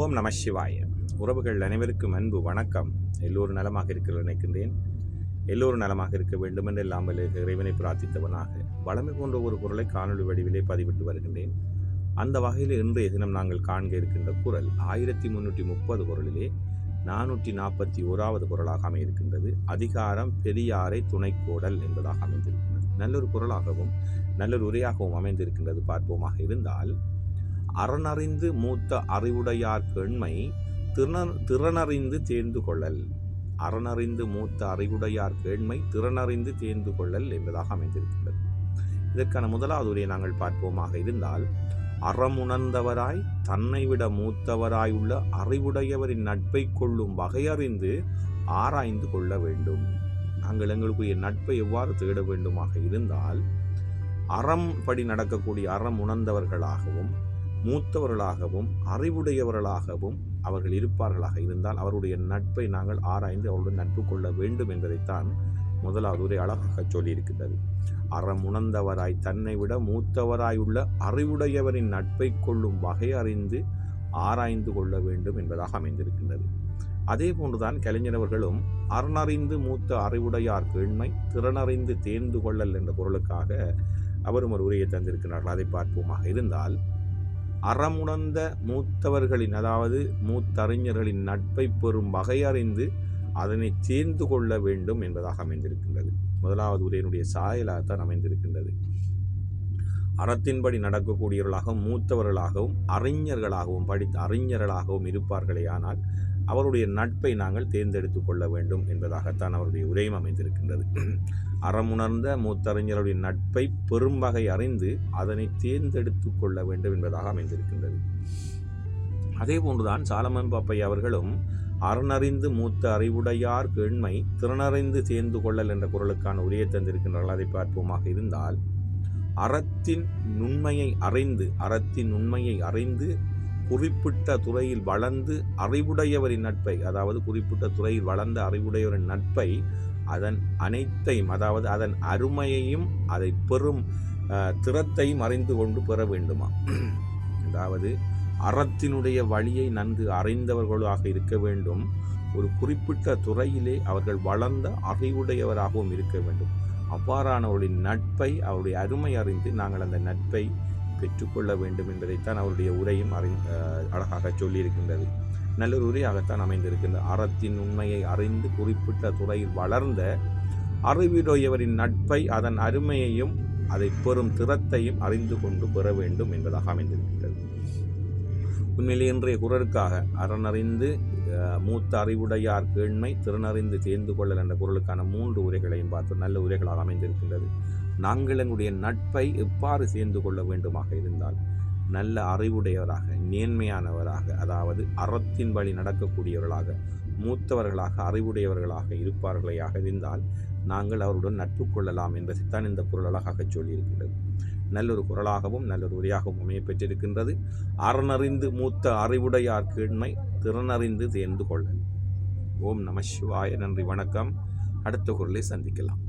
ஓம் நம சிவாய. உறவுகள் அனைவருக்கும் அன்பு வணக்கம். எல்லோரும் நலமாக இருக்கிற நினைக்கின்றேன். எல்லோரும் நலமாக இருக்க வேண்டும் என்று எல்லாம் இறைவனை பிரார்த்தித்தவனாக வளமை போன்ற ஒரு குரலை காணொலி வடிவிலே பதிவிட்டு வருகின்றேன். அந்த வகையில் இன்றைய தினம் நாங்கள் காண்க இருக்கின்ற குரல் 1330 குரலிலே 441வது குரலாக அமையிருக்கின்றது. அதிகாரம் பெரியாரை துணைக்கோடல் என்பதாக அமைந்திருக்கின்றது. நல்லொரு குரலாகவும் நல்லொரு உரையாகவும் அமைந்திருக்கின்றது. பார்ப்போமாக இருந்தால், அறனறிந்து மூத்த அறிவுடையார் கேண்மை திறனறிந்து தேர்ந்து கொள்ளல். அறனறிந்து மூத்த அறிவுடையார் கேண்மை திறனறிந்து தேர்ந்து கொள்ளல் என்பதாக அமைந்திருக்கின்றது. இதற்கான முதலாவது உரையை நாங்கள் பார்ப்போமாக இருந்தால், அறமுணர்ந்தவராய் தன்னை விட மூத்தவராய் உள்ள அறிவுடையவரின் நட்பை கொள்ளும் வகையறிந்து ஆராய்ந்து கொள்ள வேண்டும். நாங்கள் எங்களுக்குரிய நட்பை எவ்வாறு தேட வேண்டுமாக இருந்தால், அறம் படி நடக்கக்கூடிய அறம் உணர்ந்தவர்களாகவும் மூத்தவர்களாகவும் அறிவுடையவர்களாகவும் அவர்கள் இருப்பார்களாக இருந்தால் அவருடைய நட்பை நாங்கள் ஆராய்ந்து அவருடன் நட்பு கொள்ள வேண்டும் என்பதைத்தான் முதலாவது உரை அழகாக சொல்லியிருக்கின்றது. அறம் உணர்ந்தவராய் தன்னை விட மூத்தவராய் உள்ள அறிவுடையவரின் நட்பை கொள்ளும் வகை அறிந்து ஆராய்ந்து கொள்ள வேண்டும் என்பதாக அமைந்திருக்கின்றது. அதே போன்றுதான் கலைஞரவர்களும் அறனறிந்து மூத்த அறிவுடையார் கேண்மை திறனறிந்து தேர்ந்து கொள்ளல் என்ற குரலுக்காக அவரும் ஒரு உரையை தந்திருக்கிறார்கள். அதை பார்ப்போமாக இருந்தால், அறமுணர்ந்த மூத்தவர்களின் அதாவது மூத்தறிஞர்களின் நட்பை பெறும் வகையறிந்து அதனை தேர்ந்து கொள்ள வேண்டும் என்பதாக அமைந்திருக்கின்றது. முதலாவது உரையினுடைய சாயலாகத்தான் அமைந்திருக்கின்றது. அறத்தின்படி நடக்கக்கூடியவர்களாகவும் மூத்தவர்களாகவும் அறிஞர்களாகவும் படித்த அறிஞர்களாகவும் இருப்பார்களே, ஆனால் அவருடைய நட்பை நாங்கள் தேர்ந்தெடுத்து கொள்ள வேண்டும் என்பதாகத்தான் அவருடைய உரையும் அமைந்திருக்கின்றது. அறமுணர்ந்த மூத்தறிஞருடைய நட்பை பெரும் வகை அறிந்து அதனை தேர்ந்தெடுத்து கொள்ள வேண்டும் என்பதாக அமைந்திருக்கின்றது. அதே போன்றுதான் சாலமன் பாப்பையா அவர்களும் அறனறிந்து மூத்த அறிவுடையார் கேண்மை திறனறிந்து தேர்ந்து கொள்ளல் என்ற குரலுக்கான உரையை தந்திருக்கின்றார்கள். அதை பார்ப்போமாக இருந்தால், அறத்தின் உண்மையை அறிந்து குறிப்பிட்ட துறையில் வளர்ந்து அறிவுடையவரின் நட்பை, அதாவது குறிப்பிட்ட துறையில் வளர்ந்த அறிவுடையவரின் நட்பை அதன் அனைத்தையும், அதாவது அதன் அருமையையும் அதை பெறும் திறத்தையும் அறிந்து கொண்டு பெற வேண்டுமா. அதாவது அறத்தினுடைய வழியை நன்கு அறிந்தவர்களாக இருக்க வேண்டும். ஒரு குறிப்பிட்ட துறையிலே அவர்கள் வளர்ந்த அறிவுடையவராகவும் இருக்க வேண்டும். அவ்வாறானவர்களின் நட்பை, அவருடைய அருமை அறிந்து நாங்கள் அந்த நட்பை பெற்றுக்கொள்ள வேண்டும் என்பதைத்தான் அவருடைய உரையும் அழகாக சொல்லியிருக்கின்றது. நல்லொரு உரையாகத்தான் அமைந்திருக்கின்றது. அறத்தின் உண்மையை அறிந்து குறிப்பிட்ட துறையில் வளர்ந்த அறிவுடையவரின் நட்பை அதன் அருமையையும் அதை பெறும் திறத்தையும் அறிந்து கொண்டு பெற வேண்டும் என்பதாக அமைந்திருக்கின்றது. உண்மையிலே இன்றைய குரலுக்காக அறனறிந்து மூத்த அறிவுடையார் கேண்மை திறனறிந்து தேர்ந்து கொள்ளல் என்ற குரலுக்கான 3 உரைகளையும் பார்த்து நல்ல உரைகளாக அமைந்திருக்கின்றது. நாங்கள் எங்களுடைய நட்பை எவ்வாறு சேர்ந்து கொள்ள வேண்டுமாக இருந்தால், நல்ல அறிவுடையவராக நேர்மையானவராக, அதாவது அறத்தின் வழி நடக்கக்கூடியவர்களாக மூத்தவர்களாக அறிவுடையவர்களாக இருப்பார்களையாக இருந்தால் நாங்கள் அவருடன் நட்பு கொள்ளலாம் என்பதைத்தான் இந்த குரல் அழகாக சொல்லியிருக்கிறது. நல்லொரு குரலாகவும் நல்லொரு உரையாகவும் அமைய பெற்றிருக்கின்றது. அறனறிந்து மூத்த அறிவுடையார் கேண்மை திறனறிந்து தேர்ந்து கொள்ளல். ஓம் நம சிவாய. நன்றி, வணக்கம். அடுத்த குரலை சந்திக்கலாம்.